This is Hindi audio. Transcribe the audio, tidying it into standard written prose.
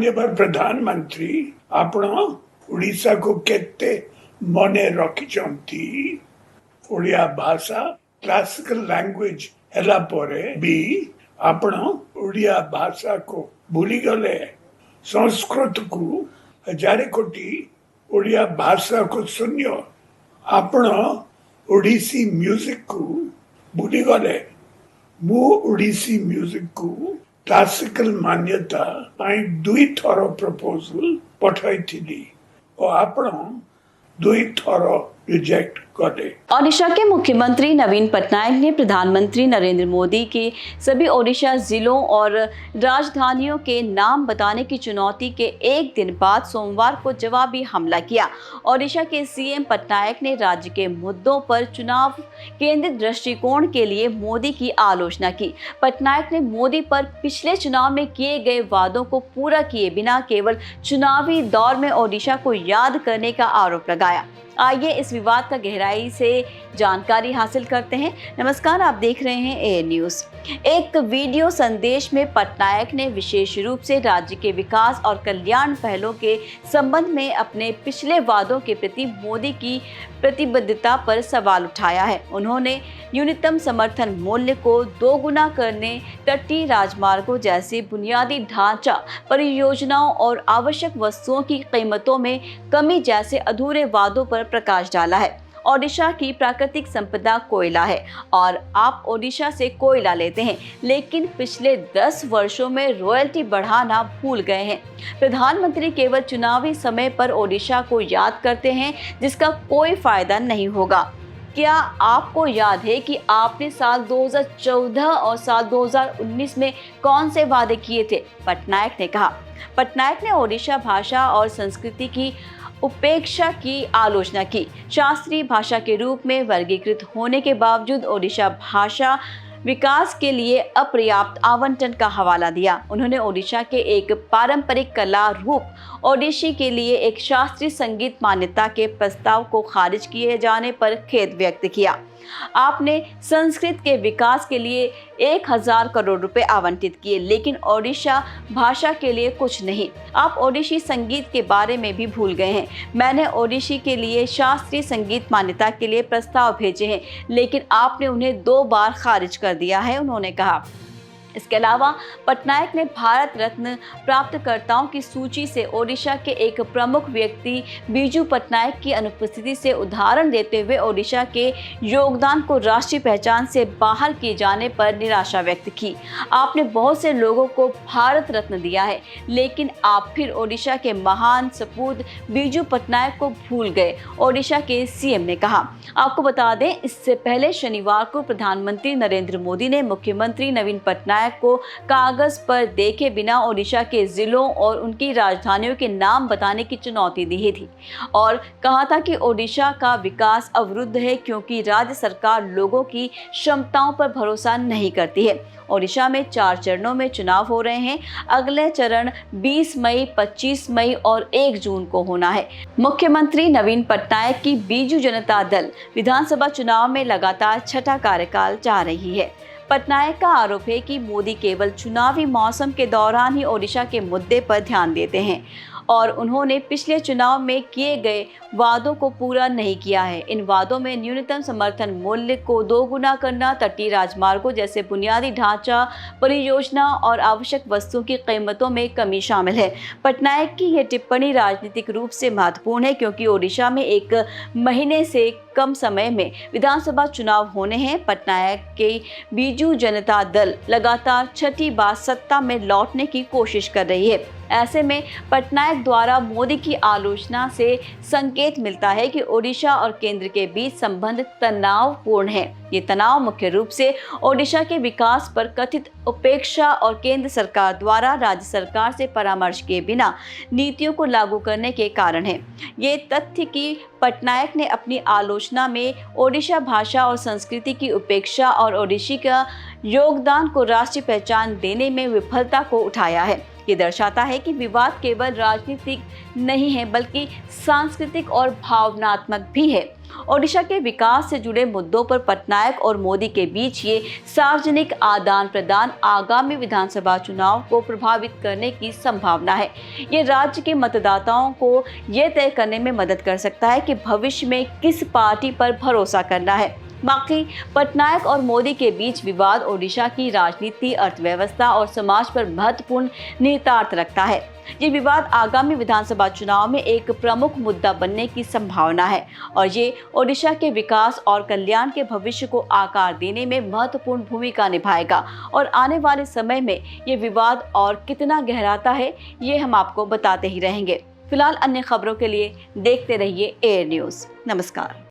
माननीय प्रधानमंत्री आपण ओडिशा को केते मने रखिचंती। ओडिया भाषा क्लासिकल लैंग्वेज हैला परे भी आपण ओडिया भाषा को भूली गले। संस्कृत को हजार कोटी ओडिया भाषा को शून्य आपण ओडिसी म्यूजिक को भूली गले। मु ओडिसी म्यूजिक को क्लासिकल मान्यता पाई 2 थर प्रपोजल पठाई थी और आपण 2 थर रिजेक्ट करे। ओडिशा के मुख्यमंत्री नवीन पटनायक ने प्रधानमंत्री नरेंद्र मोदी के सभी ओडिशा जिलों और राजधानियों के नाम बताने की चुनौती के एक दिन बाद सोमवार को जवाबी हमला किया। ओडिशा के सीएम पटनायक ने राज्य के मुद्दों पर चुनाव केंद्रित दृष्टिकोण के लिए मोदी की आलोचना की। पटनायक ने मोदी पर पिछले चुनाव में किए गए वादों को पूरा किए बिना केवल चुनावी दौर में ओडिशा को याद करने का आरोप लगाया। आइए इस विवाद का गहराई से जानकारी हासिल करते हैं। नमस्कार, आप देख रहे हैं ए न्यूज़। एक वीडियो संदेश में पटनायक ने विशेष रूप से राज्य के विकास और कल्याण पहलों के संबंध में अपने पिछले वादों के प्रति मोदी की प्रतिबद्धता पर सवाल उठाया है। उन्होंने न्यूनतम समर्थन मूल्य को 2 गुना करने, तटीय राजमार्गों जैसे बुनियादी ढांचा परियोजनाओं और आवश्यक वस्तुओं की कीमतों में कमी जैसे अधूरे वादों पर प्रकाश डाला है। ओडिशा की प्राकृतिक संपदा कोयला है और आप ओडिशा से कोयला लेते हैं, लेकिन पिछले 10 वर्षों में रॉयल्टी बढ़ाना भूल गए हैं। प्रधानमंत्री केवल चुनावी समय पर ओडिशा को याद करते हैं, जिसका कोई फायदा नहीं होगा। क्या आपको याद है कि आपने साल 2014 और साल 2019 में कौन से वादे किए थे? पटनायक ने कहा। पटनायक ने ओडिशा भाषा और संस्कृति की उपेक्षा की आलोचना की। शास्त्रीय भाषा के रूप में वर्गीकृत होने के बावजूद ओडिशा भाषा विकास के लिए अपर्याप्त आवंटन का हवाला दिया। उन्होंने ओडिशा के एक पारंपरिक कला रूप ओडिशी के लिए एक शास्त्रीय संगीत मान्यता के प्रस्ताव को खारिज किए जाने पर खेद व्यक्त किया। आपने संस्कृत के विकास के लिए 1000 करोड़ रुपए आवंटित किए, लेकिन ओडिशा भाषा के लिए कुछ नहीं। आप ओडिशी संगीत के बारे में भी भूल गए हैं। मैंने ओडिशी के लिए शास्त्रीय संगीत मान्यता के लिए प्रस्ताव भेजे हैं, लेकिन आपने उन्हें 2 बार खारिज कर दिया है, उन्होंने कहा। इसके अलावा पटनायक ने भारत रत्न प्राप्तकर्ताओं की सूची से ओडिशा के एक प्रमुख व्यक्ति बीजू पटनायक की अनुपस्थिति से उदाहरण देते हुए ओडिशा के योगदान को राष्ट्रीय पहचान से बाहर किए जाने पर निराशा व्यक्त की। आपने बहुत से लोगों को भारत रत्न दिया है, लेकिन आप फिर ओडिशा के महान सपूत बीजू पटनायक को भूल गए, ओडिशा के सीएम ने कहा। आपको बता दें, इससे पहले शनिवार को प्रधानमंत्री नरेंद्र मोदी ने मुख्यमंत्री नवीन पटनायक को कागज पर देखे बिना ओडिशा के जिलों और उनकी राजधानियों के नाम बताने की चुनौती दी थी और कहा था कि ओडिशा का विकास अवरुद्ध है क्योंकि राज्य सरकार लोगों की क्षमताओं पर भरोसा नहीं करती है। ओडिशा में 4 चरणों में चुनाव हो रहे हैं। अगले चरण 20 मई, 25 मई और 1 जून को होना है। मुख्यमंत्री नवीन पटनायक की बीजू जनता दल विधानसभा चुनाव में लगातार 6ठा कार्यकाल जा रही है। पटनायक का आरोप है कि मोदी केवल चुनावी मौसम के दौरान ही ओडिशा के मुद्दे पर ध्यान देते हैं और उन्होंने पिछले चुनाव में किए गए वादों को पूरा नहीं किया है। इन वादों में न्यूनतम समर्थन मूल्य को 2 गुना करना, तटीय राजमार्गों जैसे बुनियादी ढांचा परियोजना और आवश्यक वस्तुओं की कीमतों में कमी शामिल है। पटनायक की यह टिप्पणी राजनीतिक रूप से महत्वपूर्ण है क्योंकि ओडिशा में 1 महीने से कम समय में विधानसभा चुनाव होने हैं। पटनायक के बीजू जनता दल लगातार 6ठी बार सत्ता में लौटने की कोशिश कर रही है। ऐसे में पटनायक द्वारा मोदी की आलोचना से संकेत मिलता है कि ओडिशा और केंद्र के बीच संबंध तनावपूर्ण है। ये तनाव मुख्य रूप से ओडिशा के विकास पर कथित उपेक्षा और केंद्र सरकार द्वारा राज्य सरकार से परामर्श किए बिना नीतियों को लागू करने के कारण है। ये तथ्य कि पटनायक ने अपनी आलोचना में ओडिशा भाषा और संस्कृति की उपेक्षा और ओडिशी का योगदान को राष्ट्रीय पहचान देने में विफलता को उठाया है। ये दर्शाता है कि विवाद केवल राजनीतिक नहीं है बल्कि सांस्कृतिक और भावनात्मक भी है। ओडिशा के विकास से जुड़े मुद्दों पर पटनायक और मोदी के बीच ये सार्वजनिक आदान प्रदान आगामी विधानसभा चुनाव को प्रभावित करने की संभावना है। ये राज्य के मतदाताओं को ये तय करने में मदद कर सकता है कि भविष्य में किस पार्टी पर भरोसा करना है। बाकी पटनायक और मोदी के बीच विवाद ओडिशा की राजनीति, अर्थव्यवस्था और समाज पर महत्वपूर्ण निहितार्थ रखता है। ये विवाद आगामी विधानसभा चुनाव में एक प्रमुख मुद्दा बनने की संभावना है और ये ओडिशा के विकास और कल्याण के भविष्य को आकार देने में महत्वपूर्ण भूमिका निभाएगा। और आने वाले समय में ये विवाद और कितना गहराता है, ये हम आपको बताते ही रहेंगे। फिलहाल अन्य खबरों के लिए देखते रहिए एयर न्यूज़। नमस्कार।